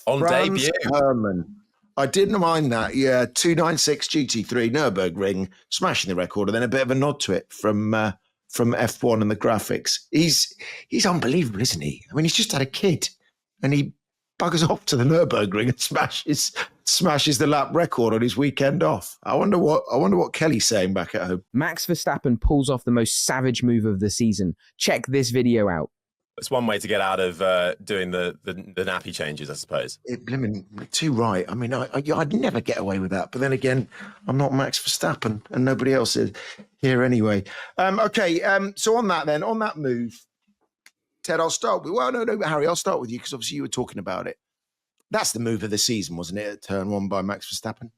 On Franz debut. Hermann. I didn't mind that. Yeah, 296 GT3 Nürburgring, smashing the record, and then a bit of a nod to it from F1 and the graphics. He's unbelievable, isn't he? I mean, he's just had a kid, and he buggers off to the Nürburgring and smashes the lap record on his weekend off. I wonder what Kelly's saying back at home. Max Verstappen pulls off the most savage move of the season. Check this video out. It's one way to get out of doing the nappy changes, I suppose. Too right. I mean, I'd never get away with that. But then again, I'm not Max Verstappen, and nobody else is here anyway. Okay, so on that move, Ted, I'll start with. Well, no, Harry, I'll start with you because obviously you were talking about it. That's the move of the season, wasn't it? At turn one by Max Verstappen.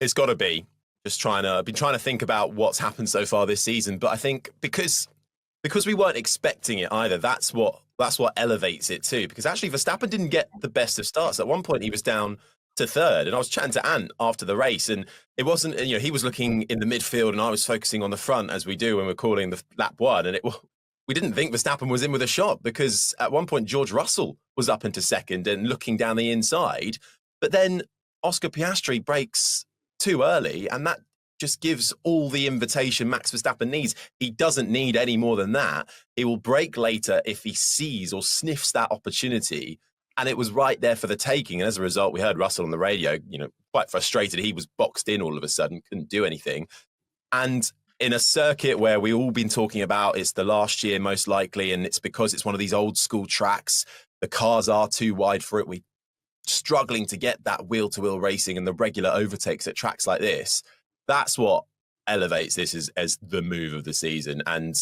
It's got to be. I've been trying to think about what's happened so far this season, but I think because we weren't expecting it either, that's what elevates it too. Because actually Verstappen didn't get the best of starts. At one point he was down to third, and I was chatting to Ant after the race, and it wasn't, he was looking in the midfield and I was focusing on the front, as we do when we're calling the lap one, and we didn't think Verstappen was in with a shot, because at one point George Russell was up into second and looking down the inside, but then Oscar Piastri breaks too early, and that just gives all the invitation Max Verstappen needs. He doesn't need any more than that. He will brake later if he sees or sniffs that opportunity. And it was right there for the taking. And as a result, we heard Russell on the radio, quite frustrated. He was boxed in all of a sudden, couldn't do anything. And in a circuit where we all been talking about, it's the last year most likely, and it's because it's one of these old school tracks. The cars are too wide for it. We're struggling to get that wheel-to-wheel racing and the regular overtakes at tracks like this. That's what elevates this as the move of the season, and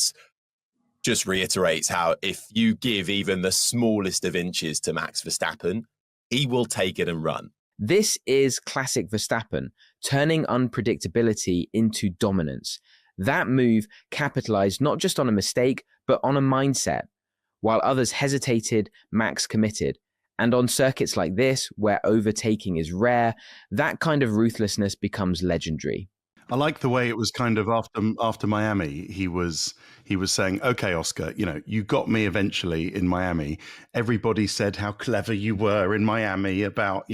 just reiterates how if you give even the smallest of inches to Max Verstappen, he will take it and run. This is classic Verstappen, turning unpredictability into dominance. That move capitalized not just on a mistake, but on a mindset. While others hesitated, Max committed. And on circuits like this, where overtaking is rare, that kind of ruthlessness becomes legendary. I like the way it was kind of after Miami. He was saying, "Okay, Oscar, you got me eventually in Miami. Everybody said how clever you were in Miami about,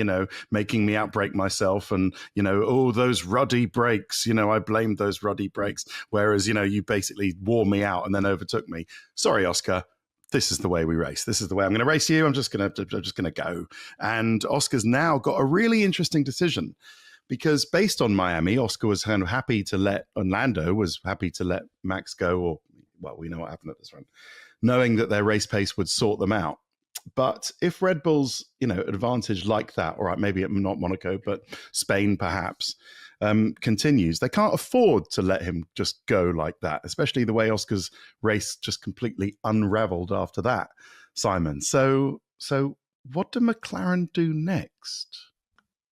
making me outbrake myself, and those ruddy brakes. I blamed those ruddy brakes. Whereas, you basically wore me out and then overtook me. Sorry, Oscar. This is the way we race. This is the way I'm going to race you. I'm just going to go." And Oscar's now got a really interesting decision. Because based on Miami, Oscar was kind of Lando was happy to let Max go, we know what happened at this run, knowing that their race pace would sort them out. But if Red Bull's, advantage like that, all right, maybe not Monaco, but Spain perhaps, continues, they can't afford to let him just go like that, especially the way Oscar's race just completely unraveled after that, Simon. So what do McLaren do next?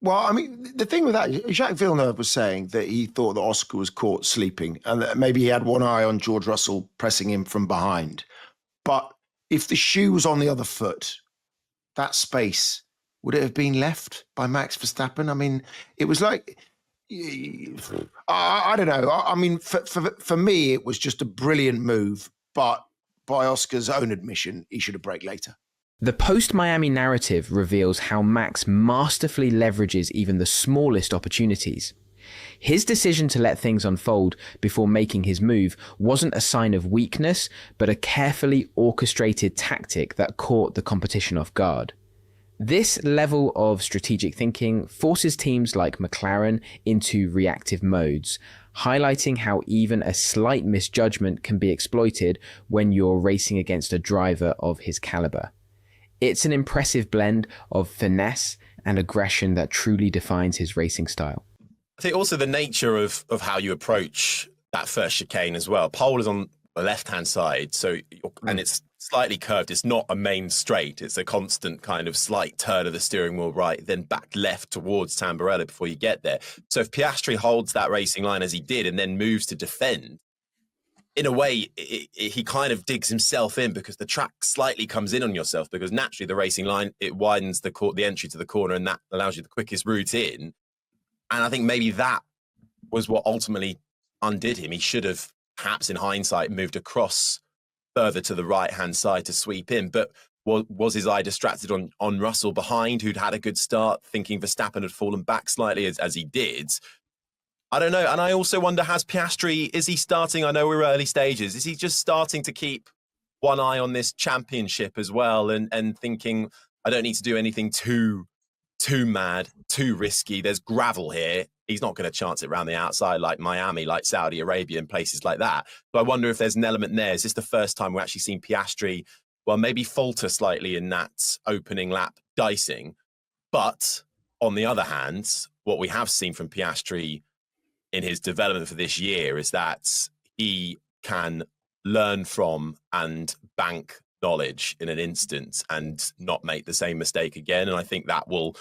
Well, I mean, the thing with that, Jacques Villeneuve was saying that he thought that Oscar was caught sleeping and that maybe he had one eye on George Russell pressing him from behind. But if the shoe was on the other foot, that space, would it have been left by Max Verstappen? I mean, it was like, I don't know. I mean, for me, it was just a brilliant move. But by Oscar's own admission, he should have braked later. The post-Miami narrative reveals how Max masterfully leverages even the smallest opportunities. His decision to let things unfold before making his move wasn't a sign of weakness, but a carefully orchestrated tactic that caught the competition off guard. This level of strategic thinking forces teams like McLaren into reactive modes, highlighting how even a slight misjudgment can be exploited when you're racing against a driver of his caliber. It's an impressive blend of finesse and aggression that truly defines his racing style. I think also the nature of how you approach that first chicane as well. Pole is on the left-hand side, and it's slightly curved. It's not a main straight. It's a constant kind of slight turn of the steering wheel right, then back left towards Tamburello before you get there. So if Piastri holds that racing line as he did and then moves to defend, in a way, he kind of digs himself in because the track slightly comes in on yourself because naturally the racing line, it widens the entry to the corner and that allows you the quickest route in. And I think maybe that was what ultimately undid him. He should have, perhaps in hindsight, moved across further to the right-hand side to sweep in. But Was his eye distracted on Russell behind, who'd had a good start, thinking Verstappen had fallen back slightly as he did? I don't know. And I also wonder, has Piastri, is he starting, I know we're early stages, is he just starting to keep one eye on this championship as well and thinking, I don't need to do anything too mad, too risky. There's gravel here. He's not going to chance it around the outside like Miami, like Saudi Arabia and places like that. So I wonder if there's an element there. Is this the first time we're actually seen Piastri, well, maybe falter slightly in that opening lap dicing? But on the other hand, what we have seen from Piastri in his development for this year is that he can learn from and bank knowledge in an instant and not make the same mistake again. And I think that will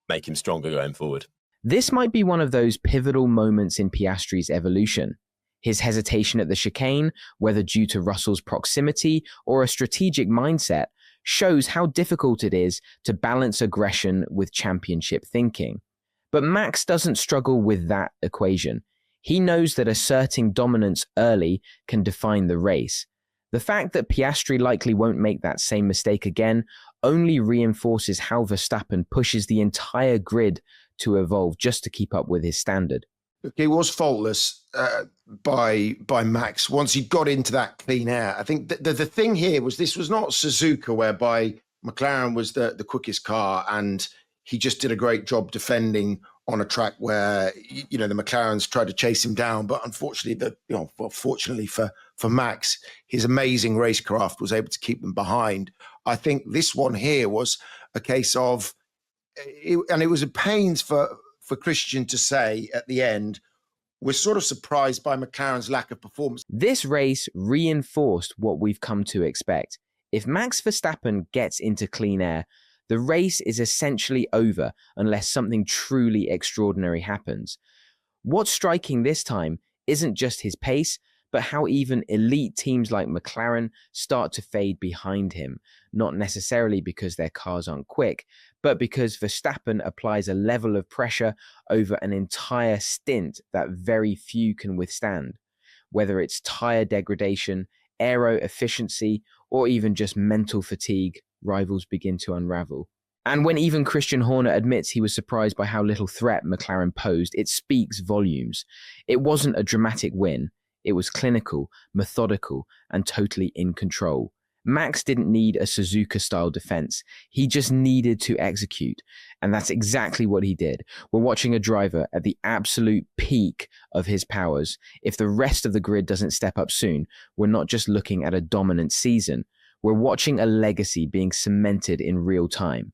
make him stronger going forward. This might be one of those pivotal moments in Piastri's evolution. His hesitation at the chicane, whether due to Russell's proximity or a strategic mindset, shows how difficult it is to balance aggression with championship thinking. But Max doesn't struggle with that equation. He knows that asserting dominance early can define the race. The fact that Piastri likely won't make that same mistake again only reinforces how Verstappen pushes the entire grid to evolve just to keep up with his standard. Look, he was faultless by Max once he got into that clean air. I think the thing here was this was not Suzuka, whereby McLaren was the quickest car and he just did a great job defending on a track where, you know, the McLarens tried to chase him down. But unfortunately, fortunately for Max, his amazing racecraft was able to keep them behind. I think this one here was a case of, and it was a pains for Christian to say at the end, we're sort of surprised by McLaren's lack of performance. This race reinforced what we've come to expect. If Max Verstappen gets into clean air, the race is essentially over unless something truly extraordinary happens. What's striking this time isn't just his pace, but how even elite teams like McLaren start to fade behind him, not necessarily because their cars aren't quick, but because Verstappen applies a level of pressure over an entire stint that very few can withstand. Whether it's tyre degradation, aero efficiency, or even just mental fatigue, rivals begin to unravel. And when even Christian Horner admits he was surprised by how little threat McLaren posed, it speaks volumes. It wasn't a dramatic win. It was clinical, methodical, and totally in control. Max didn't need a Suzuka-style defense. He just needed to execute. And that's exactly what he did. We're watching a driver at the absolute peak of his powers. If the rest of the grid doesn't step up soon, we're not just looking at a dominant season. We're watching a legacy being cemented in real time.